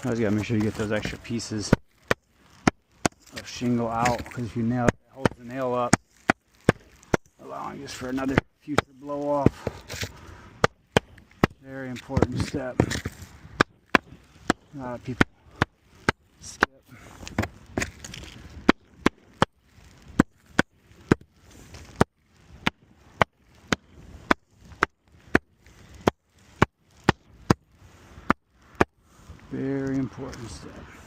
Always gotta make sure you get those extra pieces of shingle out, because if you nail it, it holds the nail up, allowing just for another future blow off. Very important step. A lot of people skip. Very important step.